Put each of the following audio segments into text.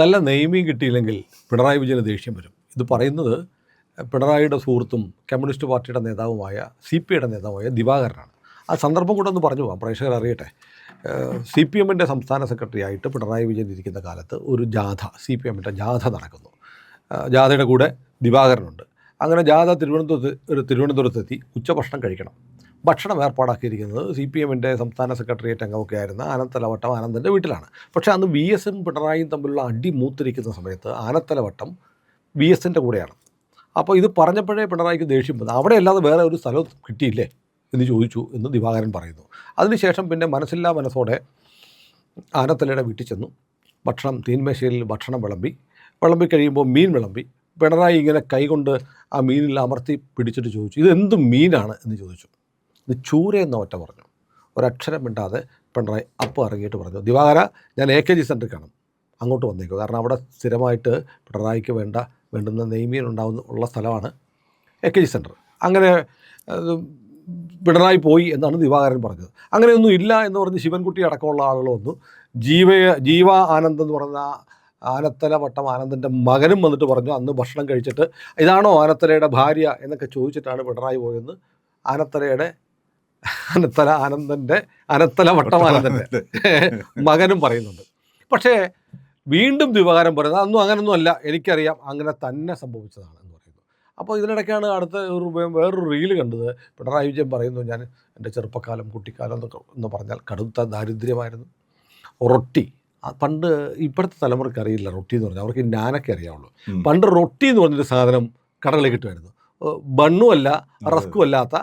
നല്ല നെയ്മീൻ കിട്ടിയില്ലെങ്കിൽ പിണറായി വിജയന് ദേഷ്യം വരും. ഇത് പറയുന്നത് പിണറായിയുടെ സുഹൃത്തും കമ്മ്യൂണിസ്റ്റ് പാർട്ടിയുടെ നേതാവുമായ CPIയുടെ നേതാവായ ദിവാകരനാണ്. ആ സന്ദർഭം കൂടെ ഒന്ന് പറഞ്ഞു പോകാം, പ്രേക്ഷകർ അറിയട്ടെ. CPMൻ്റെ സംസ്ഥാന സെക്രട്ടറി ആയിട്ട് പിണറായി വിജയൻ ഇരിക്കുന്ന കാലത്ത് ഒരു ജാഥ, CPMൻ്റെ ജാഥ നടക്കുന്നു. ജാഥയുടെ കൂടെ ദിവാകരനുണ്ട്. അങ്ങനെ ജാഥ തിരുവനന്തപുരത്തെത്തി ഉച്ചഭക്ഷണം കഴിക്കണം. ഭക്ഷണം ഏർപ്പാടാക്കിയിരിക്കുന്നത് CPMൻ്റെ സംസ്ഥാന സെക്രട്ടേറിയറ്റ് അംഗമൊക്കെ ആയിരുന്ന ആനത്തലവട്ടം ആനന്ദൻ്റെ വീട്ടിലാണ്. പക്ഷേ അന്ന് VSനും പിണറായിയും തമ്മിലുള്ള അടി മൂത്തിരിക്കുന്ന സമയത്ത് ആനത്തലവട്ടം VSൻ്റെ കൂടെയാണ്. അപ്പോൾ ഇത് പറഞ്ഞപ്പോഴേ പിണറായിക്ക് ദേഷ്യം വന്നു. അവിടെ അല്ലാതെ വേറെ ഒരു സ്ഥലം കിട്ടിയില്ലേ എന്ന് ചോദിച്ചു എന്ന് ദിവാകരൻ പറയുന്നു. അതിനുശേഷം പിന്നെ മനസ്സില്ലാ മനസ്സോടെ ആനത്തലയുടെ വീട്ടിൽ ചെന്നു. തീന്മേശയിൽ ഭക്ഷണം വിളമ്പി കഴിയുമ്പോൾ മീൻ വിളമ്പി. പിണറായി ഇങ്ങനെ കൈകൊണ്ട് ആ മീനിൽ അമർത്തി പിടിച്ചിട്ട് ചോദിച്ചു, ഇതെന്ത് മീനാണ് എന്ന് ചോദിച്ചു. ഇത് ചൂര എന്ന ഒറ്റ പറഞ്ഞു. ഒരക്ഷരം മിണ്ടാതെ പിണറായി അപ്പോൾ ഇറങ്ങിയിട്ട് പറഞ്ഞു, ദിവാകര, ഞാൻ AKG സെൻറ്ററിൽ കാണും, അങ്ങോട്ട് വന്നേക്കും. കാരണം അവിടെ സ്ഥിരമായിട്ട് പിണറായിക്ക് വേണ്ടുന്ന നെയ്മീൻ ഉള്ള സ്ഥലമാണ് AKG സെൻറ്റർ. അങ്ങനെ പിണറായി പോയി എന്നാണ് ദിവാകരൻ പറഞ്ഞത്. അങ്ങനെയൊന്നും ഇല്ല എന്ന് പറഞ്ഞ് ശിവൻകുട്ടി അടക്കമുള്ള ആളുകൾ വന്നു. ജീവ ആനന്ദ് എന്ന് പറഞ്ഞ ആനത്തലവട്ടം ആനന്ദൻ്റെ മകനും വന്നിട്ട് പറഞ്ഞു, അന്ന് ഭക്ഷണം കഴിച്ചിട്ട് ഇതാണോ ആനത്തലയുടെ ഭാര്യ എന്നൊക്കെ ചോദിച്ചിട്ടാണ് പിണറായി പോയെന്ന് ആനത്തലവട്ടം ആനന്ദൻ്റെ മകനും പറയുന്നുണ്ട്. പക്ഷേ വീണ്ടും ദിവാകരൻ പറയുന്നത് അതൊന്നും അങ്ങനൊന്നും അല്ല, എനിക്കറിയാം, അങ്ങനെ തന്നെ സംഭവിച്ചതാണ് എന്ന് പറയുന്നു. അപ്പോൾ ഇതിനിടയ്ക്കാണ് വേറൊരു റീല് കണ്ടത്. പിണറായി വിജയൻ പറയുന്നു, ഞാൻ എൻ്റെ ചെറുപ്പക്കാലം കുട്ടിക്കാലം എന്ന് പറഞ്ഞാൽ കടുത്ത ദാരിദ്ര്യമായിരുന്നു. റൊട്ടി, പണ്ട് ഇപ്പോഴത്തെ തലമുറയ്ക്ക് അറിയില്ല റൊട്ടി എന്ന് പറഞ്ഞാൽ, അവർക്ക് നാനൊക്കെ അറിയാവുള്ളൂ. പണ്ട് റൊട്ടി എന്ന് പറഞ്ഞൊരു സാധനം കടകളിൽ കിട്ടുമായിരുന്നു. ബണ്ണും അല്ല റസ്കും അല്ലാത്ത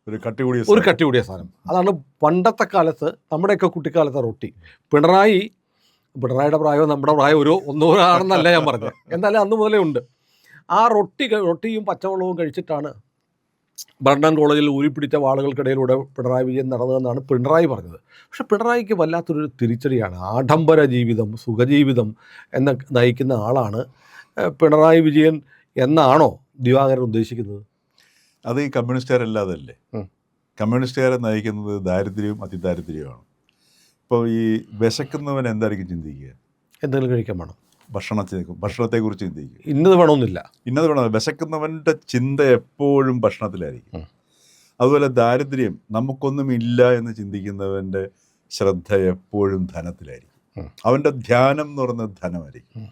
ഒരു കട്ടി കൂടിയ സാധനം. അതാണ് പണ്ടത്തെ കാലത്ത്, നമ്മുടെയൊക്കെ കുട്ടിക്കാലത്തെ റൊട്ടി. പിണറായിയുടെ പ്രായം നമ്മുടെ പ്രായം ഒന്നോ ആണെന്നല്ല ഞാൻ പറഞ്ഞത്, എന്നാലും അന്ന് മുതലേ ഉണ്ട്. ആ റൊട്ടിയും പച്ചവെള്ളവും കഴിച്ചിട്ടാണ് ബ്രണ്ടൻ കോളേജിൽ ഊരിപ്പിടിച്ച വാളുകൾക്കിടയിലൂടെ പിണറായി വിജയൻ നടന്നതെന്നാണ് പിണറായി പറഞ്ഞത്. പക്ഷേ പിണറായിക്ക് വല്ലാത്തൊരു തിരിച്ചടിയാണ്. ആഡംബര ജീവിതം, സുഖജീവിതം നയിക്കുന്ന ആളാണ് പിണറായി വിജയൻ എന്നാണോ ദിവാകരൻ ഉദ്ദേശിക്കുന്നത്? അത് ഈ കമ്മ്യൂണിസ്റ്റുകാരല്ലാതല്ലേ. കമ്മ്യൂണിസ്റ്റുകാരെ നയിക്കുന്നത് ദാരിദ്ര്യവും അതിദാരിദ്ര്യവുമാണ്. ഇപ്പോൾ ഈ വിശക്കുന്നവൻ എന്തായിരിക്കും ചിന്തിക്കുക? എന്തെങ്കിലും കഴിക്കാൻ വേണം, ഭക്ഷണത്തെക്കുറിച്ച് ചിന്തിക്കുക. ഇന്നത് വേണമെന്നില്ല, ഇന്നത് വേണം. വിശക്കുന്നവൻ്റെ ചിന്ത എപ്പോഴും ഭക്ഷണത്തിലായിരിക്കും. അതുപോലെ ദാരിദ്ര്യം, നമുക്കൊന്നുമില്ല എന്ന് ചിന്തിക്കുന്നവൻ്റെ ശ്രദ്ധ എപ്പോഴും ധനത്തിലായിരിക്കും. അവൻ്റെ ധ്യാനം എന്ന് പറയുന്നത് ധനമായിരിക്കും.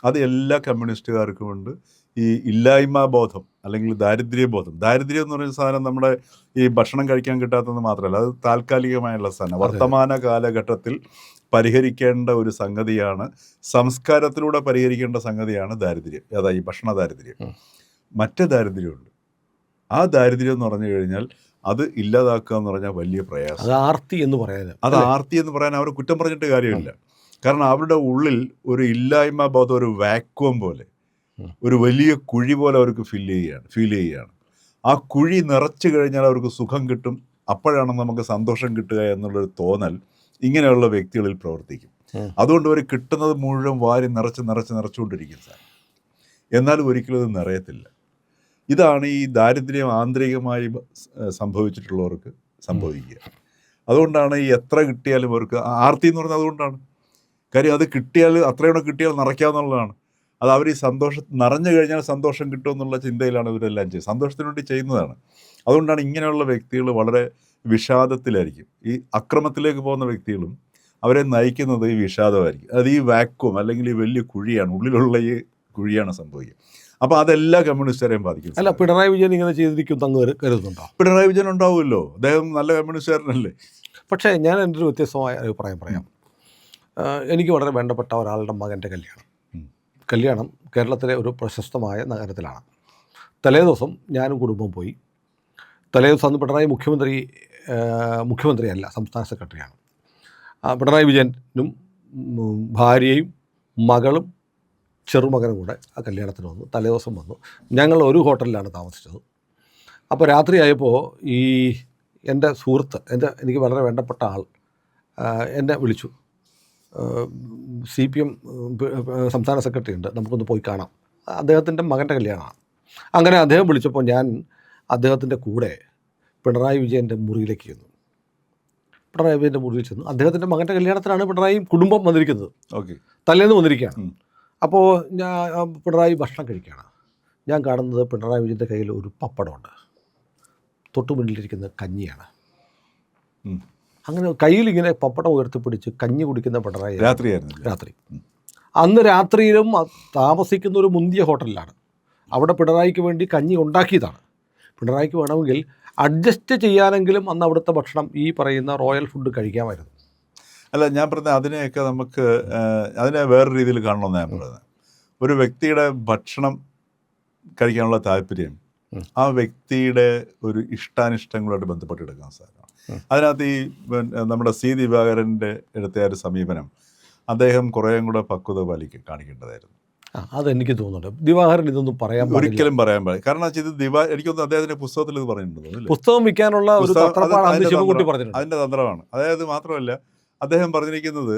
അത് എല്ലാ കമ്മ്യൂണിസ്റ്റുകാർക്കും ഉണ്ട്. ഈ ഇല്ലായ്മ ബോധം അല്ലെങ്കിൽ ദാരിദ്ര്യബോധം. ദാരിദ്ര്യം എന്ന് പറയുന്ന സാധനം നമ്മുടെ ഈ ഭക്ഷണം കഴിക്കാൻ കിട്ടാത്തത് മാത്രമല്ല, അത് താൽക്കാലികമായുള്ള സാധനം. വർത്തമാന കാലഘട്ടത്തിൽ പരിഹരിക്കേണ്ട ഒരു സംഗതിയാണ്, സംസ്കാരത്തിലൂടെ പരിഹരിക്കേണ്ട സംഗതിയാണ് ദാരിദ്ര്യം. അതായത് ഈ ഭക്ഷണ ദാരിദ്ര്യം. മറ്റേ ദാരിദ്ര്യമുണ്ട്. ആ ദാരിദ്ര്യം എന്ന് പറഞ്ഞു കഴിഞ്ഞാൽ അത് ഇല്ലാതാക്കുക എന്ന് പറഞ്ഞാൽ വലിയ പ്രയാസം. അത് ആർത്തി എന്ന് പറയാൻ അവർ കുറ്റം പറഞ്ഞിട്ട് കാര്യമില്ല. കാരണം അവരുടെ ഉള്ളിൽ ഒരു ഇല്ലായ്മ ബോധം, ഒരു വാക്വം പോലെ, ഒരു വലിയ കുഴി പോലെ അവർക്ക് ഫീൽ ചെയ്യുകയാണ്. ആ കുഴി നിറച്ചു കഴിഞ്ഞാൽ അവർക്ക് സുഖം കിട്ടും, അപ്പോഴാണ് നമുക്ക് സന്തോഷം കിട്ടുക എന്നുള്ളൊരു തോന്നൽ ഇങ്ങനെയുള്ള വ്യക്തികളിൽ പ്രവർത്തിക്കും. അതുകൊണ്ട് അവർ കിട്ടുന്നത് മുഴുവൻ വാരി നിറച്ചുകൊണ്ടിരിക്കും സാർ. എന്നാലും ഒരിക്കലും അത് നിറയത്തില്ല. ഇതാണ് ഈ ദാരിദ്ര്യം ആന്തരികമായി സംഭവിച്ചിട്ടുള്ളവർക്ക് സംഭവിക്കുക. അതുകൊണ്ടാണ് ഈ എത്ര കിട്ടിയാലും അവർക്ക് ആർത്തി എന്ന് പറഞ്ഞാൽ അതുകൊണ്ടാണ്. കാര്യം അത് കിട്ടിയാൽ, അത്രയോടെ കിട്ടിയാൽ നിറയ്ക്കാമെന്നുള്ളതാണ്. അത് അവർ ഈ നിറഞ്ഞു കഴിഞ്ഞാൽ സന്തോഷം കിട്ടുമെന്നുള്ള ചിന്തയിലാണ് ഇവരെല്ലാം ചെയ്യുന്നത്. സന്തോഷത്തിന് വേണ്ടി ചെയ്യുന്നതാണ്. അതുകൊണ്ടാണ് ഇങ്ങനെയുള്ള വ്യക്തികൾ വളരെ വിഷാദത്തിലായിരിക്കും. ഈ അക്രമത്തിലേക്ക് പോകുന്ന വ്യക്തികളും അവരെ നയിക്കുന്നത് ഈ വിഷാദമായിരിക്കും. അത് ഈ വാക്വം അല്ലെങ്കിൽ ഈ വലിയ കുഴിയാണ്, ഉള്ളിലുള്ള ഈ കുഴിയാണ് സംഭവിക്കുക. അപ്പോൾ അതെല്ലാ കമ്മ്യൂണിസ്റ്റുകാരെയും ബാധിക്കും. അല്ല, പിണറായി വിജയൻ ഇങ്ങനെ ചെയ്തിരിക്കും കരുതുന്നുണ്ടോ? പിണറായി വിജയൻ ഉണ്ടാവുമല്ലോ, അദ്ദേഹം നല്ല കമ്മ്യൂണിസ്റ്റുകാരനല്ലേ. പക്ഷേ ഞാൻ എൻ്റെ ഒരു വ്യത്യസ്തമായ അഭിപ്രായം പറയാം. എനിക്ക് വളരെ വേണ്ടപ്പെട്ട ഒരാളുടെ മകൻ്റെ കല്യാണം കേരളത്തിലെ ഒരു പ്രശസ്തമായ നഗരത്തിലാണ്. തലേദിവസം ഞാനും കുടുംബം പോയി. തലേദിവസം അന്ന് പിണറായി മുഖ്യമന്ത്രിയല്ല, സംസ്ഥാന സെക്രട്ടറിയാണ്. പിണറായി വിജയനും ഭാര്യയും മകളും ചെറുമകനും കൂടെ ആ കല്യാണത്തിന് വന്നു. തലേദിവസം വന്നു. ഞങ്ങൾ ഒരു ഹോട്ടലിലാണ് താമസിച്ചത്. അപ്പോൾ രാത്രിയായപ്പോൾ ഈ എൻ്റെ സുഹൃത്ത്, എനിക്ക് വളരെ വേണ്ടപ്പെട്ട ആൾ എന്നെ വിളിച്ചു. CPM സംസ്ഥാന സെക്രട്ടറി ഉണ്ട്, നമുക്കൊന്ന് പോയി കാണാം, അദ്ദേഹത്തിൻ്റെ മകൻ്റെ കല്യാണമാണ്. അങ്ങനെ അദ്ദേഹം വിളിച്ചപ്പോൾ ഞാൻ അദ്ദേഹത്തിൻ്റെ കൂടെ പിണറായി വിജയൻ്റെ മുറിയിലേക്ക് ചെന്നു. പിണറായി വിജയൻ്റെ മുറിയിൽ ചെന്നു. അദ്ദേഹത്തിൻ്റെ മകൻ്റെ കല്യാണത്തിനാണ് പിണറായി കുടുംബം വന്നിരിക്കുന്നത്. ഓക്കെ. തലേന്ന് വന്നിരിക്കുകയാണ്. അപ്പോൾ ഞാൻ പിണറായി ഭക്ഷണം കഴിക്കുകയാണ്. ഞാൻ കാണുന്നത് പിണറായി വിജയൻ്റെ കയ്യിൽ ഒരു പപ്പടമുണ്ട്, തൊട്ടു മുന്നിലിരിക്കുന്നത് കഞ്ഞിയാണ്. അങ്ങനെ കയ്യിൽ ഇങ്ങനെ പപ്പടം ഉയർത്തിപ്പിടിച്ച് കഞ്ഞി കുടിക്കുന്ന പിണറായി രാത്രി. അന്ന് രാത്രിയിലും താമസിക്കുന്ന ഒരു മുന്തിയ ഹോട്ടലിലാണ്. അവിടെ പിണറായിക്ക് വേണ്ടി കഞ്ഞി ഉണ്ടാക്കിയതാണ്. പിണറായിക്ക് വേണമെങ്കിൽ അഡ്ജസ്റ്റ് ചെയ്യാനെങ്കിലും അന്ന് അവിടുത്തെ ഭക്ഷണം ഈ പറയുന്ന റോയൽ ഫുഡ് കഴിക്കാമായിരുന്നു. അല്ല, ഞാൻ പറഞ്ഞ അതിനെയൊക്കെ നമുക്ക് അതിനെ വേറെ രീതിയിൽ കാണണമെന്ന് ഞാൻ പറയുന്നത്. ഒരു വ്യക്തിയുടെ ഭക്ഷണം കഴിക്കാനുള്ള താല്പര്യം ആ വ്യക്തിയുടെ ഒരു ഇഷ്ടാനിഷ്ടങ്ങളോട് ബന്ധപ്പെട്ടെടുക്കാൻ സാധിക്കണം. അതിനകത്ത് ഈ നമ്മുടെ സി ദിവാകരൻ്റെ എടുത്ത ഒരു സമീപനം അദ്ദേഹം കുറേയും കൂടെ പക്വത കാണിക്കേണ്ടതായിരുന്നു. അതെനിക്ക് തോന്നുന്നുണ്ട്. ദിവാകരൻ ഇതൊന്നും ഒരിക്കലും പറയാൻ പാടില്ല. കാരണം ഇത് എനിക്കൊന്നും അദ്ദേഹത്തിന്റെ പുസ്തകത്തിൽ ഇത് പറയുന്നുണ്ട്. പുസ്തകം വിൽക്കാനുള്ള അതിന്റെ തന്ത്രമാണ്. അതായത് മാത്രമല്ല, അദ്ദേഹം പറഞ്ഞിരിക്കുന്നത്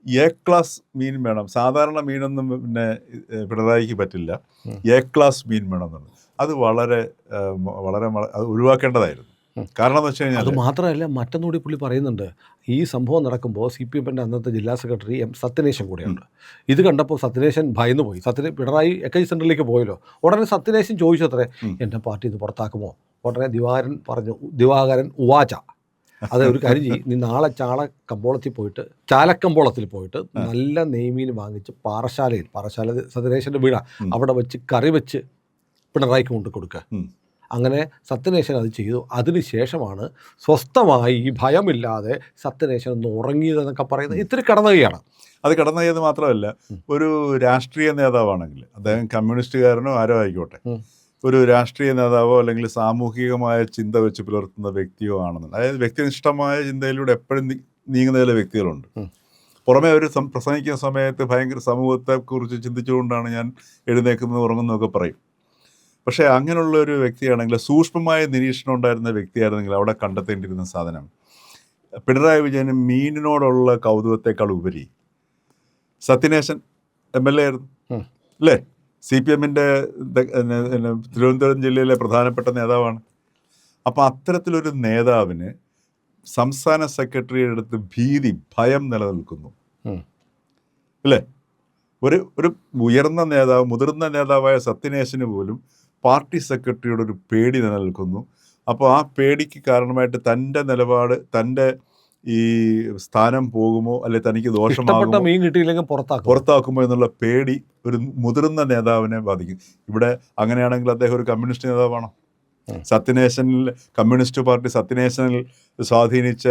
എ ക്ലാസ് മീൻ വേണം, സാധാരണ മീനൊന്നും പിന്നെ പിണറായിക്ക് പറ്റില്ല, എ ക്ലാസ് മീൻ വേണം എന്നുള്ളത്. അത് വളരെ വളരെ അത് ഒഴിവാക്കേണ്ടതായിരുന്നു. കാരണം എന്ന് വെച്ച് കഴിഞ്ഞാൽ അത് മാത്രമല്ല, മറ്റൊന്നുകൂടി പുള്ളി പറയുന്നുണ്ട്. ഈ സംഭവം നടക്കുമ്പോൾ CPMൻ്റെ അന്നത്തെ ജില്ലാ സെക്രട്ടറി സത്യനേശൻ കൂടെയുണ്ട്. ഇത് കണ്ടപ്പോൾ സത്യനേശൻ ഭയന്നു പോയി. പിണറായി എക്കൈ സെൻറ്ററിലേക്ക് പോയല്ലോ. ഉടനെ സത്യനേശൻ ചോദിച്ചു അത്രേ, എൻ്റെ പാർട്ടി ഇത് പുറത്താക്കുമോ? ഉടനെ ദിവാകരൻ പറഞ്ഞു, ദിവാകരൻ ഉവാച, അത് ഒരു കാര്യം ചെയ്യും, നീ നാളെ ചാലക്കമ്പോളത്തിൽ പോയിട്ട് നല്ല നെയ്മീൻ വാങ്ങിച്ച് പാറശാല സത്യനേശൻ്റെ വീടാണ്, അവിടെ വെച്ച് കറി വെച്ച് പിണറായിക്ക് കൊണ്ട് കൊടുക്കുക. അങ്ങനെ സത്യനേശൻ അത് ചെയ്തു. അതിനുശേഷമാണ് സ്വസ്ഥമായി ഈ ഭയമില്ലാതെ സത്യനേശൻ ഒന്ന് ഉറങ്ങിയതെന്നൊക്കെ പറയുന്നത് ഇത്തിരി കടന്നുകയാണ്. അത് കടന്നുകയത് മാത്രമല്ല, ഒരു രാഷ്ട്രീയ നേതാവാണെങ്കിൽ അദ്ദേഹം കമ്മ്യൂണിസ്റ്റുകാരനോ ആരോ ആയിക്കോട്ടെ, ഒരു രാഷ്ട്രീയ നേതാവോ അല്ലെങ്കിൽ സാമൂഹികമായ ചിന്ത വെച്ച് പുലർത്തുന്ന വ്യക്തിയോ ആണെന്നുണ്ട്. അതായത് വ്യക്തിനിഷ്ഠമായ ചിന്തയിലൂടെ എപ്പോഴും നീങ്ങുന്ന ചില വ്യക്തികളുണ്ട്. പുറമെ അവർ പ്രസംഗിക്കുന്ന സമയത്ത് ഭയങ്കര സമൂഹത്തെക്കുറിച്ച് ചിന്തിച്ചുകൊണ്ടാണ് ഞാൻ എഴുന്നേക്കുന്നത് ഉറങ്ങുന്നതൊക്കെ പറയും. പക്ഷേ അങ്ങനെയുള്ള ഒരു വ്യക്തിയാണെങ്കിൽ, സൂക്ഷ്മമായ നിരീക്ഷണം ഉണ്ടായിരുന്ന വ്യക്തിയായിരുന്നെങ്കിൽ അവിടെ കണ്ടെത്തേണ്ടിയിരുന്ന സാധനം പിണറായി വിജയന് മീനിനോടുള്ള കൗതുകത്തെക്കാൾ ഉപരി സത്യനേശൻ MLA ആയിരുന്നു അല്ലേ? CPMൻ്റെ തിരുവനന്തപുരം ജില്ലയിലെ പ്രധാനപ്പെട്ട നേതാവാണ്. അപ്പോൾ അത്തരത്തിലൊരു നേതാവിന് സംസ്ഥാന സെക്രട്ടറിയുടെ അടുത്ത് ഭയം നിലനിൽക്കുന്നു അല്ലേ? ഒരു ഉയർന്ന നേതാവ്, മുതിർന്ന നേതാവായ സത്യനേശന് പോലും പാർട്ടി സെക്രട്ടറിയോട് ഒരു പേടി നിലനിൽക്കുന്നു. അപ്പോൾ ആ പേടിക്ക് കാരണമായിട്ട് തൻ്റെ നിലപാട്, തൻ്റെ ഈ സ്ഥാനം പോകുമോ അല്ലെ തനിക്ക് ദോഷമാകുമോ, മീൻ കിട്ടിയില്ലെങ്കിൽ പുറത്താക്കുമോ എന്നുള്ള പേടി ഒരു മുതിർന്ന നേതാവിനെ ബാധിക്കും. ഇവിടെ അങ്ങനെയാണെങ്കിൽ അദ്ദേഹം ഒരു കമ്മ്യൂണിസ്റ്റ് നേതാവാണോ? സത്യനേശനിൽ കമ്മ്യൂണിസ്റ്റ് പാർട്ടി സത്യനേശനിൽ സ്വാധീനിച്ച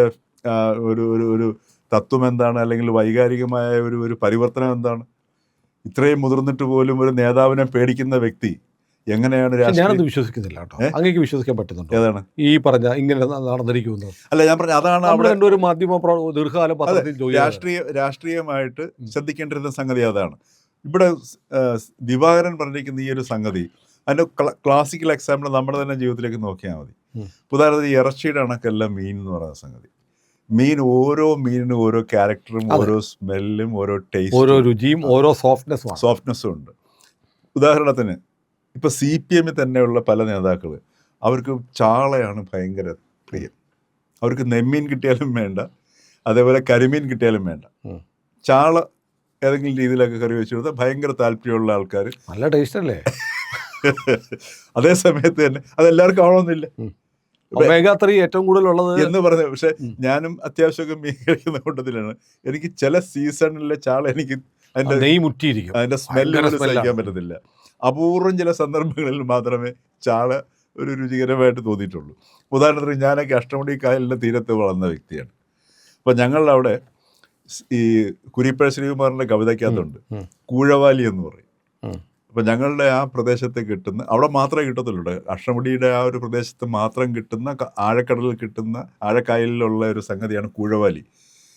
ഒരു തത്വം എന്താണ്, അല്ലെങ്കിൽ വൈകാരികമായ ഒരു പരിവർത്തനം എന്താണ്? ഇത്രയും മുതിർന്നിട്ട് പോലും ഒരു നേതാവിനെ പേടിക്കുന്ന വ്യക്തി എങ്ങനെയാണ്? ഞാനത് വിശ്വസിക്കുന്നില്ല കേട്ടോ. അങ്ങേക്ക് വിശ്വസിക്കാൻ പറ്റുന്നുണ്ട്? ഏതാണ് ഈ പറഞ്ഞ ഇങ്ങനെ നടന്നിരിക്കുന്നു? അല്ല, ഞാൻ പറഞ്ഞ അതാണ് അവിടെ ഒരു മാധ്യമ ദീർഘകാലം രാഷ്ട്രീയമായിട്ട് ശ്രദ്ധിക്കേണ്ടിരുന്ന സംഗതി അതാണ്. ഇവിടെ ദിവാകരൻ പറഞ്ഞിരിക്കുന്ന ഈ ഒരു സംഗതി, അതിൻ്റെ ക്ലാസിക്കൽ എക്സാമ്പിൾ നമ്മുടെ തന്നെ ജീവിതത്തിലേക്ക് നോക്കിയാൽ മതി. ഉദാഹരണത്തിന് ഈ ഇറച്ചിയുടെ കണക്കെല്ലാം മീൻ എന്ന് പറയുന്ന സംഗതി. ഓരോ മീനിനും ഓരോ ക്യാരക്ടറും, ഓരോ സ്മെല്ലും, ഓരോ ടേസ്റ്റ്, ഓരോ രുചിയും, ഓരോ സോഫ്റ്റ്നെസ്സും ഉണ്ട്. ഉദാഹരണത്തിന് ഇപ്പോൾ CPM തന്നെയുള്ള പല നേതാക്കൾ, അവർക്ക് ചാളയാണ് ഭയങ്കര പ്രിയം. അവർക്ക് നെമ്മീൻ കിട്ടിയാലും വേണ്ട, അതേപോലെ കരിമീൻ കിട്ടിയാലും വേണ്ട, ചാള ഏതെങ്കിലും രീതിയിലൊക്കെ കറി വെച്ച് കൊടുത്താൽ ഭയങ്കര താല്പര്യമുള്ള ആൾക്കാർ. നല്ല ടേസ്റ്റ് അല്ലേ? അതേ സമയത്ത് തന്നെ അതെല്ലാവർക്കും ആവണമെന്നില്ല. ഏറ്റവും കൂടുതലുള്ളത് എന്ന് പറഞ്ഞത്. പക്ഷെ ഞാനും അത്യാവശ്യമൊക്കെ മീൻ കഴിക്കുന്ന കൂട്ടത്തിലാണ്. എനിക്ക് ചില സീസണിലെ ചാള എനിക്ക് അതിന്റെ സ്മെല്ല് സഹിക്കാൻ പറ്റത്തില്ല. അപൂർവം ചില സന്ദർഭങ്ങളിൽ മാത്രമേ ചാള ഒരു രുചികരമായിട്ട് തോന്നിയിട്ടുള്ളൂ. ഉദാഹരണത്തിന് ഞാനൊക്കെ അഷ്ടമുടി കായലിൻ്റെ തീരത്ത് വളർന്ന വ്യക്തിയാണ്. അപ്പം ഞങ്ങളുടെ അവിടെ ഈ കുരിപ്പഴ ശ്രീകുമാറിൻ്റെ കവിതയ്ക്കകത്തുണ്ട് കൂഴവാലി എന്ന് പറയും. അപ്പം ഞങ്ങളുടെ ആ പ്രദേശത്ത് കിട്ടുന്ന, അവിടെ മാത്രമേ കിട്ടത്തുള്ളൂ, അഷ്ടമുടിയുടെ ആ ഒരു പ്രദേശത്ത് മാത്രം കിട്ടുന്ന, ആഴക്കടലിൽ കിട്ടുന്ന, ആഴക്കായലിലുള്ള ഒരു സംഗതിയാണ് കൂഴവാലി.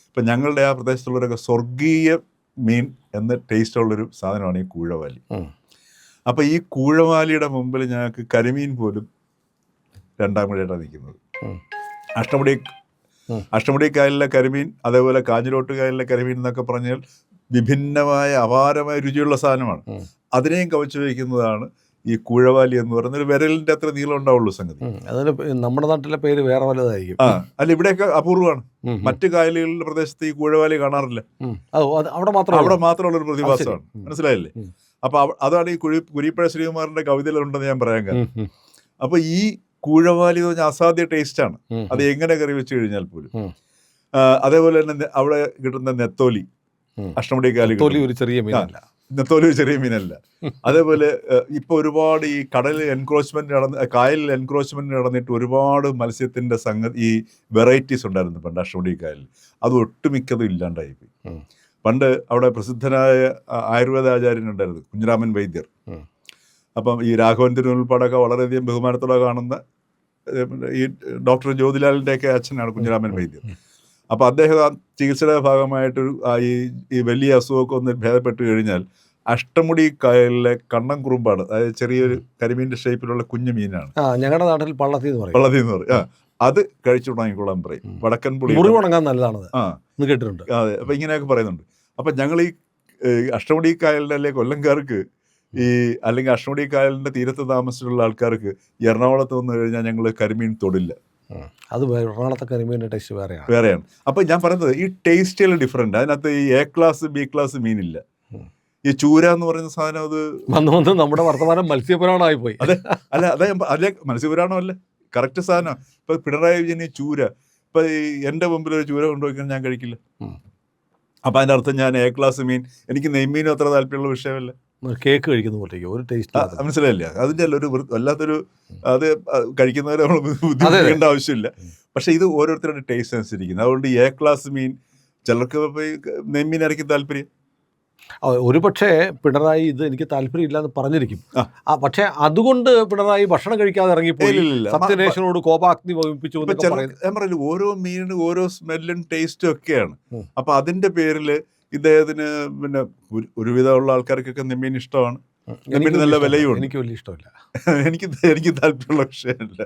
അപ്പം ഞങ്ങളുടെ ആ പ്രദേശത്തുള്ളവരൊക്കെ സ്വർഗീയ മീൻ എന്ന ടേസ്റ്റുള്ളൊരു സാധനമാണ് ഈ കൂഴവാലി. അപ്പോൾ ഈ കൂഴവാലിയുടെ മുമ്പിൽ ഞങ്ങൾക്ക് കരിമീൻ പോലും രണ്ടാം മഴയായിട്ടാണ് നിൽക്കുന്നത്. അഷ്ടമുടി കായലിലെ കരിമീൻ, അതേപോലെ കാഞ്ഞിരോട്ട് കായലിലെ കരിമീൻ എന്നൊക്കെ പറഞ്ഞാൽ വിഭിന്നമായ അപാരമായ രുചിയുള്ള സാധനമാണ്. അതിനെയും കവച്ചു വയ്ക്കുന്നതാണ് ഈ കുഴവാലി എന്ന് പറയുന്നൊരു വിരലിൻ്റെ അത്ര നീളം ഉണ്ടാവുള്ളൂ സംഗതി. അതിന് നമ്മുടെ നാട്ടിലെ പേര് വേറെ വല്ലതായിരിക്കും. അല്ല ഇവിടെയൊക്കെ അപൂർവമാണ്. മറ്റു കായലുകളുടെ പ്രദേശത്ത് ഈ കുഴവാലി കാണാറില്ല. അവിടെ മാത്രമുള്ളൊരു പ്രതിഭാസമാണ്. മനസ്സിലായില്ലേ? അപ്പൊ അതാണ് ഈ കുരിപ്പഴ ശ്രീകുമാറിന്റെ കവിതയിലുണ്ടെന്ന് ഞാൻ പറയാൻ കാരണം. അപ്പൊ ഈ കൂഴവാലി എന്ന് പറഞ്ഞാൽ അസാധ്യ ടേസ്റ്റാണ്. അത് എങ്ങനെ കറി വെച്ച് കഴിഞ്ഞാൽ പോലും. അതേപോലെ തന്നെ അവിടെ കിട്ടുന്ന നെത്തോലി, അഷ്ടമുടിക്കാലി, നെത്തോലി ഒരു ചെറിയ മീനല്ല. അതേപോലെ ഇപ്പൊ ഒരുപാട് ഈ കടലിൽ എൻക്രോച്ച്മെന്റ് കായലിൽ എൻക്രോച്ച്മെന്റ് നടന്നിട്ട് ഒരുപാട് മത്സ്യത്തിന്റെ ഈ വെറൈറ്റീസ് ഉണ്ടായിരുന്നു പണ്ട് അഷ്ടമുടിക്കായലിൽ. അത് ഒട്ടുമിക്കതും ഇല്ലാണ്ടായിപ്പോയി. പണ്ട് അവിടെ പ്രസിദ്ധനായ ആയുർവേദ ആചാര്യനുണ്ടായിരുന്നു, കുഞ്ഞിരാമൻ വൈദ്യർ. അപ്പം ഈ രാഘവൻ തിരുമുൽപ്പാടൊക്കെ വളരെയധികം ബഹുമാനത്തോടെ കാണുന്ന ഈ ഡോക്ടർ ജ്യോതിലാലിൻ്റെയൊക്കെ അച്ഛനാണ് കുഞ്ഞിരാമൻ വൈദ്യർ. അപ്പോൾ അദ്ദേഹം ആ ചികിത്സയുടെ ഭാഗമായിട്ടൊരു ഈ വലിയ അസുഖമൊക്കെ ഒന്ന് ഭേദപ്പെട്ട് കഴിഞ്ഞാൽ അഷ്ടമുടി കായലിലെ കണ്ണം കുറുമ്പാണ്, അതായത് ചെറിയൊരു കരിമീൻ്റെ ഷേപ്പിലുള്ള കുഞ്ഞു മീനാണ്, ഞങ്ങളുടെ നാട്ടിൽ പള്ളത്തി എന്ന് പറയും, അത് കഴിച്ചു തുടങ്ങിക്കൊള്ളാൻ പറയും. വടക്കൻ പുളി നല്ലതാണ് കേട്ടിട്ടുണ്ട്. അതെ, അപ്പം ഇങ്ങനെയൊക്കെ പറയുന്നുണ്ട്. അപ്പം ഞങ്ങൾ ഈ അഷ്ടമുടി കായലിൻ്റെ അല്ലെ കൊല്ലംകാർക്ക് അല്ലെങ്കിൽ അഷ്ടമുടി കായലിൻ്റെ തീരത്ത് താമസിച്ചിട്ടുള്ള ആൾക്കാർക്ക് എറണാകുളത്ത് വന്നു കഴിഞ്ഞാൽ ഞങ്ങൾ കരിമീൻ തൊടില്ല. അത് എറണാകുളത്തെ കരിമീൻ്റെ ടേസ്റ്റ് വേറെയാണ്. അപ്പം ഞാൻ പറയുന്നത് ഈ ടേസ്റ്റുകൾ ഡിഫറെൻ്റ്. അതിനകത്ത് ഈ A ക്ലാസ് B ക്ലാസ് മീനില്ല. ഈ ചൂര എന്ന് പറയുന്ന സാധനം അത് വന്ന് നമ്മുടെ വർത്തമാനം മത്സ്യപുരാണമായി പോയി. അതെ മത്സ്യപുരാണം അല്ല, കറക്റ്റ് സാധനം. ഇപ്പം പിണറായി വിജയൻ ഈ ചൂര, ഇപ്പം എൻ്റെ മുമ്പിൽ ഒരു ചൂര കൊണ്ടുപോയിക്കാൻ ഞാൻ കഴിക്കില്ല. അപ്പം അതിൻ്റെ അർത്ഥം ഞാൻ A ക്ലാസ് മീൻ, എനിക്ക് നെയ്മീനും അത്ര താല്പര്യമുള്ള വിഷയമല്ല. കേക്ക് കഴിക്കുന്ന പോലെയോ ഒരു ടേസ്റ്റ്, മനസ്സിലായില്ല? അതിൻ്റെ അല്ല ഒരു വല്ലാത്തൊരു, അത് കഴിക്കുന്നവരെ നമ്മൾ ബുദ്ധിമുട്ടിക്കേണ്ട ആവശ്യമില്ല. പക്ഷെ ഇത് ഓരോരുത്തരുടെ ടേസ്റ്റ് അനുസരിക്കുന്നത്. അതുകൊണ്ട് A ക്ലാസ് മീൻ ചിലർക്ക് നെയ്മീൻ ആയിരിക്കും താല്പര്യം. ഒരു പക്ഷേ പിണറായി ഇത് എനിക്ക് താല്പര്യമില്ല എന്ന് പറഞ്ഞിരിക്കും. പക്ഷെ അതുകൊണ്ട് പിണറായി ഭക്ഷണം കഴിക്കാതെ ഇറങ്ങിപ്പോയി, സത്യനേശനോട് കോപാഗ്നി വഹിപ്പിച്ചു. ഞാൻ പറയില്ല, ഓരോ മീനിനും ഓരോ സ്മെല്ലും ടേസ്റ്റും ഒക്കെയാണ്. അപ്പൊ അതിന്റെ പേരിൽ ഇദ്ദേഹത്തിന് പിന്നെ ഒരുവിധമുള്ള ആൾക്കാർക്കൊക്കെ നെമ്മീൻ ഇഷ്ടമാണ്, നെമ്മീന് നല്ല വിലയുണ്ട്. എനിക്ക് വലിയ ഇഷ്ടമില്ല, എനിക്ക് താല്പര്യമുള്ള വിഷയമല്ല.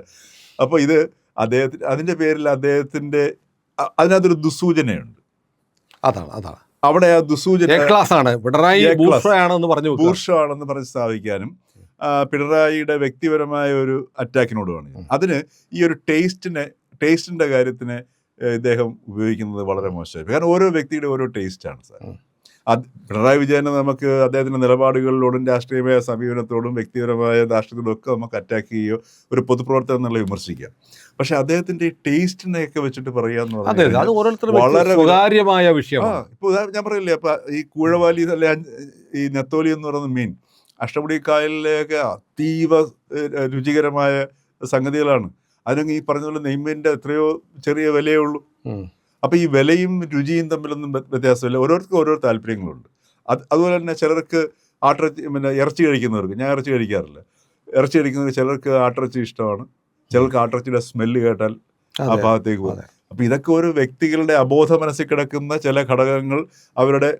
അപ്പൊ ഇത് അദ്ദേഹത്തിന് അതിന്റെ പേരിൽ അദ്ദേഹത്തിന്റെ അതിനകത്തൊരു ദുസൂചനയുണ്ട്. അതാണ് അവിടെ ആ ദുസൂചന ബൂർഷാണെന്ന് പറഞ്ഞ് സ്ഥാപിക്കാനും പിണറായിയുടെ വ്യക്തിപരമായ ഒരു അറ്റാക്കിനോടുമാണ്. അതിന് ഈ ഒരു ടേസ്റ്റിന്റെ കാര്യത്തിന് ഇദ്ദേഹം ഉപയോഗിക്കുന്നത് വളരെ മോശമായി. കാരണം ഓരോ വ്യക്തിയുടെ ഓരോ ടേസ്റ്റാണ് സാർ. പിണറായി വിജയനെ നമുക്ക് അദ്ദേഹത്തിന്റെ നിലപാടുകളിലോടും രാഷ്ട്രീയമായ സമീപനത്തോടും വ്യക്തിപരമായ ധാർഷ്ട്യത്തോടും ഒക്കെ നമുക്ക് അറ്റാക്ക് ചെയ്യുകയോ ഒരു പൊതുപ്രവർത്തനം എന്നുള്ള വിമർശിക്കാം. പക്ഷെ അദ്ദേഹത്തിന്റെ ഈ ടേസ്റ്റിനെയൊക്കെ വെച്ചിട്ട് പറയാന്ന് പറഞ്ഞാൽ വളരെ സ്വകാര്യമായ വിഷയമാണ്. ഇപ്പൊ ഞാൻ പറയില്ലേ, അപ്പൊ ഈ കൂഴവാലി അല്ലെ ഈ നെത്തോലി എന്ന് പറയുന്ന മീൻ അഷ്ടമുടി കായലിലെയൊക്കെ അതീവ രുചികരമായ സംഗതികളാണ്. അതിനൊക്കെ ഈ പറഞ്ഞ പോലെ നെയ്മീൻ്റെ എത്രയോ ചെറിയ വിലയേ ഉള്ളൂ. അപ്പോൾ ഈ വിലയും രുചിയും തമ്മിലൊന്നും വ്യത്യാസമില്ല. ഓരോരുത്തർക്കും ഓരോ താല്പര്യങ്ങളുണ്ട്. അതുപോലെ തന്നെ ചിലർക്ക് ഇറച്ചി കഴിക്കുന്നവർക്ക്, ഞാൻ ഇറച്ചി കഴിക്കാറില്ല, ഇറച്ചി കഴിക്കുന്നവർക്ക് ചിലർക്ക് ആട്ടിറച്ചി ഇഷ്ടമാണ്, ചിലർക്ക് ആട്ടിറച്ചിയുടെ സ്മെല്ല് കേട്ടാൽ ആ ഭാഗത്തേക്ക് പോകും. അപ്പോൾ ഇതൊക്കെ ഒരു വ്യക്തികളുടെ അബോധ മനസ്സിൽ കിടക്കുന്ന ചില ഘടകങ്ങൾ അവരുടെ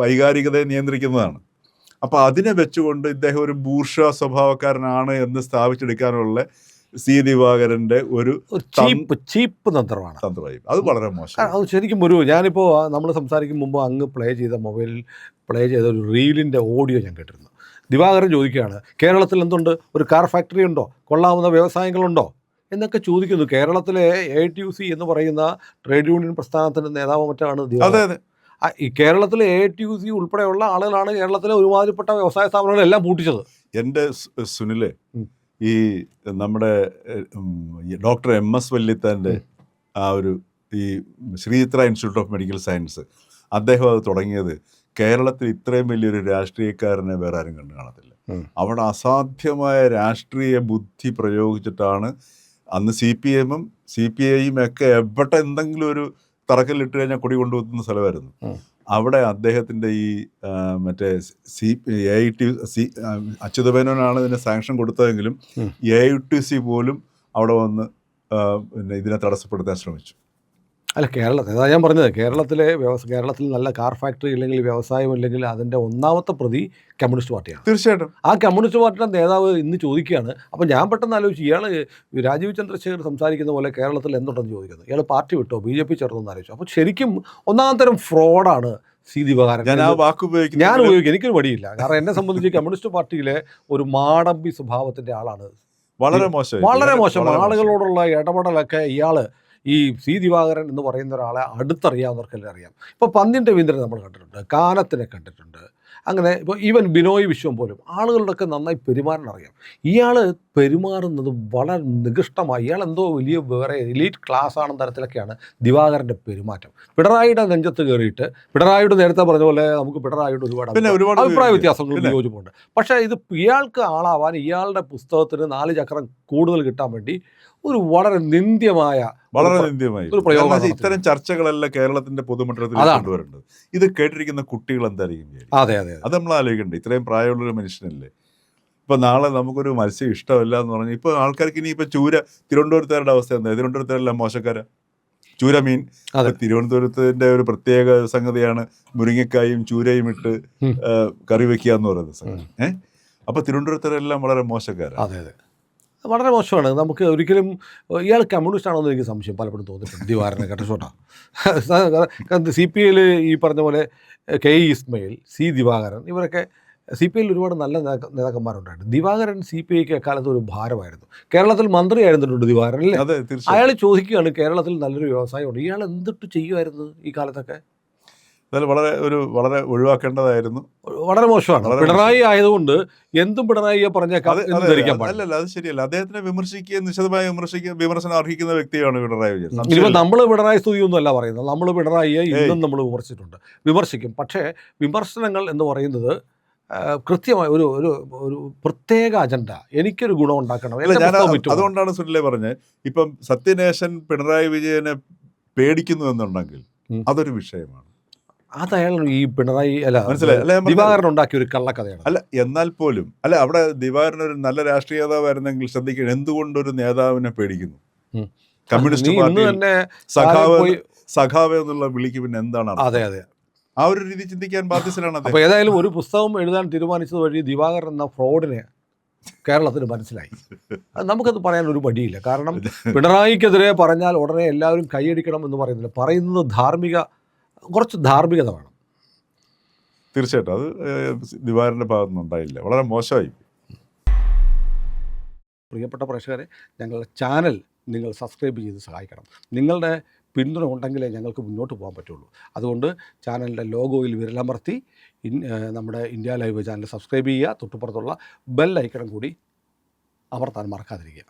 വൈകാരികതയെ നിയന്ത്രിക്കുന്നതാണ്. അപ്പോൾ അതിനെ വെച്ചുകൊണ്ട് ഇദ്ദേഹം ഒരു ബൂർഷ്വാ സ്വഭാവക്കാരനാണ് എന്ന് സ്ഥാപിച്ചെടുക്കാനുള്ള സി ദിവാകരന്റെ ഒരു ചീപ്പ് തന്ത്രമായി. അത് വളരെ മോശം. അത് ശരിക്കും ഞാനിപ്പോൾ നമ്മൾ സംസാരിക്കും മുമ്പ് അങ്ങ് മൊബൈലിൽ പ്ലേ ചെയ്ത ഒരു റീലിൻ്റെ ഓഡിയോ ഞാൻ കേട്ടിരുന്നു. ദിവാകരൻ ചോദിക്കുകയാണ്, കേരളത്തിൽ എന്തുണ്ട്, ഒരു കാർ ഫാക്ടറി ഉണ്ടോ, കൊള്ളാവുന്ന വ്യവസായങ്ങളുണ്ടോ എന്നൊക്കെ ചോദിക്കുന്നു. കേരളത്തിലെ AITUC എന്ന് പറയുന്ന ട്രേഡ് യൂണിയൻ പ്രസ്ഥാനത്തിൻ്റെ നേതാവ് മറ്റാണ് ദിവാകരൻ. ഈ കേരളത്തിലെ AITUC ഉൾപ്പെടെയുള്ള ആളുകളാണ് കേരളത്തിലെ ഒരുമാതിരിപ്പെട്ട വ്യവസായ സ്ഥാപനങ്ങളെല്ലാം പൂട്ടിച്ചത്. എൻ്റെ സുനിലെ, ഈ നമ്മുടെ ഡോക്ടർ MS വല്യത്താൻ്റെ ആ ഒരു ഈ Sree Chitra institute of medical science, അദ്ദേഹം അത് തുടങ്ങിയത് കേരളത്തിൽ ഇത്രയും വലിയൊരു രാഷ്ട്രീയക്കാരനെ വേറെ ആരും കണ്ടു കാണത്തില്ല. അവിടെ അസാധ്യമായ രാഷ്ട്രീയ ബുദ്ധി പ്രയോഗിച്ചിട്ടാണ് അന്ന് CPM-ഉം CPI-യും ഒക്കെ എവിടെ എന്തെങ്കിലും ഒരു തറക്കല്ലിട്ട് കഴിഞ്ഞാൽ കൊടി കൊണ്ടുപോകുന്ന സ്ഥലമായിരുന്നു. അവിടെ അദ്ദേഹത്തിൻ്റെ ഈ മറ്റേ AITUC അച്യുതമേനോനാണ് ഇതിന് സാങ്ഷൻ കൊടുത്തതെങ്കിലും AITUC പോലും അവിടെ വന്ന് പിന്നെ ഇതിനെ തടസ്സപ്പെടുത്താൻ ശ്രമിച്ചു. അല്ല, കേരളത്തിൽ അതാ ഞാൻ പറഞ്ഞത്, കേരളത്തിൽ നല്ല കാർ ഫാക്ടറി ഇല്ലെങ്കിൽ വ്യവസായം ഇല്ലെങ്കിൽ അതിൻ്റെ ഒന്നാമത്തെ പ്രതി കമ്മ്യൂണിസ്റ്റ് പാർട്ടിയാണ്. തീർച്ചയായിട്ടും. ആ കമ്മ്യൂണിസ്റ്റ് പാർട്ടിയുടെ നേതാവ് ഇന്ന് ചോദിക്കുകയാണ്. അപ്പോൾ ഞാൻ പെട്ടെന്ന് ആലോചിച്ചു, ഇയാൾ രാജീവ് ചന്ദ്രശേഖർ സംസാരിക്കുന്ന പോലെ കേരളത്തിൽ എന്തുണ്ടെന്ന് ചോദിക്കുന്നത്, ഇയാൾ പാർട്ടി വിട്ടോ BJP ചേർന്നെന്ന് ആലോചിച്ചു. അപ്പോൾ ശരിക്കും ഒന്നാം തരം ഫ്രോഡാണ് സി ദിവാകരൻ ഞാൻ ആ വാക്ക് ഉപയോഗിക്കുന്നത് ഞാൻ ഉപയോഗിക്കും, എനിക്കൊരു മടിയില്ല. കാരണം എന്നെ സംബന്ധിച്ച് കമ്മ്യൂണിസ്റ്റ് പാർട്ടിയിലെ ഒരു മാടമ്പി സ്വഭാവത്തിൻ്റെ ആളാണ്. വളരെ മോശം, വളരെ മോശം. ആളുകളോടുള്ള ഇടപെടലൊക്കെ ഇയാൾ ഈ സി ദിവാകരൻ എന്ന് പറയുന്ന ഒരാളെ അടുത്തറിയാവുന്നവർക്കെല്ലാം അറിയാം. ഇപ്പോൾ പന്ന്യൻ രവീന്ദ്രൻ നമ്മൾ കണ്ടിട്ടുണ്ട്, കാനത്തിനെ കണ്ടിട്ടുണ്ട്. അങ്ങനെ ഇപ്പോൾ ഈവൻ ബിനോയ് വിശ്വം പോലും ആളുകളുടെയൊക്കെ നന്നായി പെരുമാറാൻ അറിയാം. ഇയാൾ പെരുമാറുന്നത് വളരെ നികൃഷ്ടമായി. ഇയാൾ എന്തോ വലിയ വേറെ എലീറ്റ് ക്ലാസ് ആണെന്ന തരത്തിലൊക്കെയാണ് ദിവാകരൻ്റെ പെരുമാറ്റം. പിണറായിയുടെ നെഞ്ചത്ത് കയറിയിട്ട്, പിണറായിയുടെ നേരത്തെ പറഞ്ഞ പോലെ നമുക്ക് പിണറായിയുടെ ഒരുപാട് അഭിപ്രായ വ്യത്യാസങ്ങളും വിയോജിപ്പുണ്ട്. പക്ഷേ ഇത് ഇയാൾക്ക് ആളാവാൻ, ഇയാളുടെ പുസ്തകത്തിന് 4 ചക്രം കൂടുതൽ കിട്ടാൻ വേണ്ടി ഒരു വളരെ നിന്ദ്യമായ ഒരു പ്രയോഗം. ഇത്തരം ചർച്ചകളെല്ലാം കേരളത്തിന്റെ പൊതുമണ്ഡലത്തിൽ കൊണ്ടുവരേണ്ടത്. ഇത് കേട്ടിരിക്കുന്ന കുട്ടികൾ എന്തായിരിക്കും? അതെ അതെ, അത് നമ്മൾ ആലോചിക്കണ്ടേ. ഇത്രയും പ്രായമുള്ളൊരു മനുഷ്യനല്ലേ. ഇപ്പൊ നാളെ നമുക്കൊരു മത്സ്യം ഇഷ്ടമല്ല എന്ന് പറഞ്ഞാൽ ഇപ്പൊ ആൾക്കാർക്ക് ഇനി ഇപ്പൊ ചൂര, തിരുവനന്തപുരത്തുകാരുടെ അവസ്ഥ എന്താ? തിരുവനന്തപുരത്തുകാരെല്ലാം മോശക്കാരാ. ചൂര മീൻ തിരുവനന്തപുരത്തിന്റെ ഒരു പ്രത്യേക സംഗതിയാണ് മുരിങ്ങക്കായും ചൂരയും ഇട്ട് കറി വെക്കുക എന്ന് പറയുന്നത് സംഗതി. അപ്പൊ തിരുവനന്തപുരത്തുകാരെല്ലാം വളരെ മോശക്കാരാണ്. അതെ അതെ, വളരെ മോശമാണ്. നമുക്ക് ഒരിക്കലും ഇയാൾ കമ്മ്യൂണിസ്റ്റ് ആണോ എന്ന് എനിക്ക് സംശയം പലപ്പോഴും തോന്നിയിട്ടുണ്ട്. ദിവാകരനെ കേട്ടോട്ടാ. CPI ഈ പറഞ്ഞ പോലെ കെ ഇസ്മയിൽ, സി ദിവാകരൻ, ഇവരൊക്കെ CPI ഒരുപാട് നല്ല നേതാക്കന്മാരുണ്ടായിരുന്നു. ദിവാകരൻ CPIക്ക് എക്കാലത്ത് ഒരു ഭാരമായിരുന്നു. കേരളത്തിൽ മന്ത്രിയായിരുന്നിട്ടുണ്ട് ദിവാകരൻ അല്ലേ? അയാൾ ചോദിക്കുകയാണ്, കേരളത്തിൽ നല്ലൊരു വ്യവസായമുണ്ട്, ഇയാൾ എന്തിട്ട് ചെയ്യുമായിരുന്നു ഈ കാലത്തൊക്കെ? വളരെ ഒഴിവാക്കേണ്ടതായിരുന്നു. വളരെ മോശമാണ്. പിണറായി ആയതുകൊണ്ട് എന്തും പിണറായിയെ പറഞ്ഞേക്കാം എന്ന് ധരിക്കാൻ പാടില്ല. അല്ലല്ല, അത് ശരിയല്ല. അദ്ദേഹത്തിനെ വിമർശിക്കുക, നിശിതമായി വിമർശനം അർഹിക്കുന്ന വ്യക്തിയാണ് പിണറായി വിജയൻ. ഇനിയിപ്പോൾ നമ്മൾ പിണറായി സ്തുതിയൊന്നും അല്ല പറയുന്നത്. നമ്മൾ പിണറായിയെ ഇന്നും നമ്മൾ വിമർശിക്കും. പക്ഷേ വിമർശനങ്ങൾ എന്ന് പറയുന്നത് കൃത്യമായ ഒരു ഒരു ഒരു പ്രത്യേക അജണ്ട, എനിക്കൊരു ഗുണം ഉണ്ടാക്കണം. അതുകൊണ്ടാണ് സുനിലെ പറഞ്ഞത്, ഇപ്പം സത്യനേശൻ പിണറായി വിജയനെ പേടിക്കുന്നു എന്നുണ്ടെങ്കിൽ അതൊരു വിഷയമാണ്. അത് അയാൾ ഈ പിണറായി ദിവാകരൻ ഉണ്ടാക്കിയ ഒരു കള്ളക്കഥയാണ്. അല്ല, എന്നാൽ പോലും അവിടെ ദിവാകരൻ ഒരു നല്ല രാഷ്ട്രീയ നേതാവായിരുന്നെങ്കിൽ ശ്രദ്ധിക്കണം, എന്തുകൊണ്ടൊരു നേതാവിനെ പേടിക്കുന്നു? കമ്മ്യൂണിസ്റ്റ് പാർട്ടി തന്നെ സഖാവ് എന്നുള്ള വിളിക്ക് പിന്നെ എന്താണ്? അതെ അതെ, ആ ഒരു രീതി ചിന്തിക്കാൻ ബാധ്യസ്ഥനാണ്. അപ്പോൾ ഏതായാലും ഒരു പുസ്തകം എഴുതാൻ തീരുമാനിച്ചത് വഴി ദിവാകരൻ എന്ന ഫ്രോഡിനെ കേരളത്തിന് മനസ്സിലായി. നമുക്കത് പറയാൻ ഒരു മടിയില്ല. കാരണം പിണറായിക്കെതിരെ പറഞ്ഞാൽ ഉടനെ എല്ലാവരും കൈയടിക്കണം എന്ന് പറയുന്നില്ല. പറയുന്നത് കുറച്ച് ധാർമ്മികത വേണം. തീർച്ചയായിട്ടും അത് ദിവാകരൻ്റെ ഭാഗത്തുനിന്ന് ഉണ്ടായില്ല. വളരെ മോശമായി. പ്രിയപ്പെട്ട പ്രേക്ഷകരെ, ഞങ്ങളുടെ ചാനൽ നിങ്ങൾ സബ്സ്ക്രൈബ് ചെയ്ത് സഹായിക്കണം. നിങ്ങളുടെ പിന്തുണ ഉണ്ടെങ്കിലേ ഞങ്ങൾക്ക് മുന്നോട്ട് പോകാൻ പറ്റുള്ളൂ. അതുകൊണ്ട് ചാനലിൻ്റെ ലോഗോയിൽ വിരലമർത്തി നമ്മുടെ ഇന്ത്യ ലൈവ് ചാനൽ സബ്സ്ക്രൈബ് ചെയ്യുക. തൊട്ടുപുറത്തുള്ള ബെൽ ഐക്കണും കൂടി അമർത്താൻ മറക്കാതിരിക്കുക.